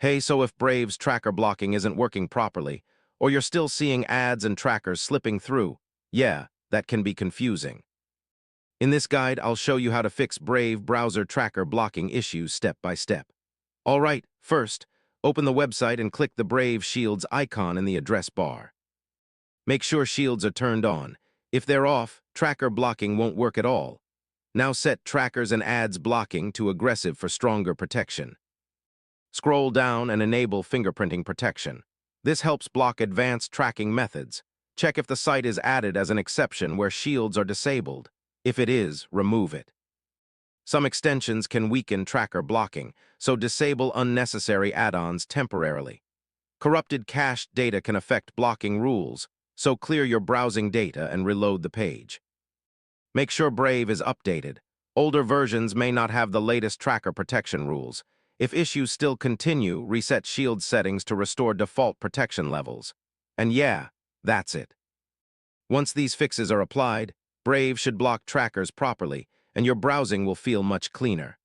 Hey, so if Brave's tracker blocking isn't working properly, or you're still seeing ads and trackers slipping through, yeah, that can be confusing. In this guide, I'll show you how to fix Brave browser tracker blocking issues step by step. All right, first, open the website and click the Brave Shields icon in the address bar. Make sure shields are turned on. If they're off, tracker blocking won't work at all. Now set trackers and ads blocking to aggressive for stronger protection. Scroll down and enable fingerprinting protection. This helps block advanced tracking methods. Check if the site is added as an exception where shields are disabled. If it is, remove it. Some extensions can weaken tracker blocking, so disable unnecessary add-ons temporarily. Corrupted cached data can affect blocking rules, so clear your browsing data and reload the page. Make sure Brave is updated. Older versions may not have the latest tracker protection rules. If issues still continue, reset shield settings to restore default protection levels. And yeah, that's it. Once these fixes are applied, Brave should block trackers properly, and your browsing will feel much cleaner.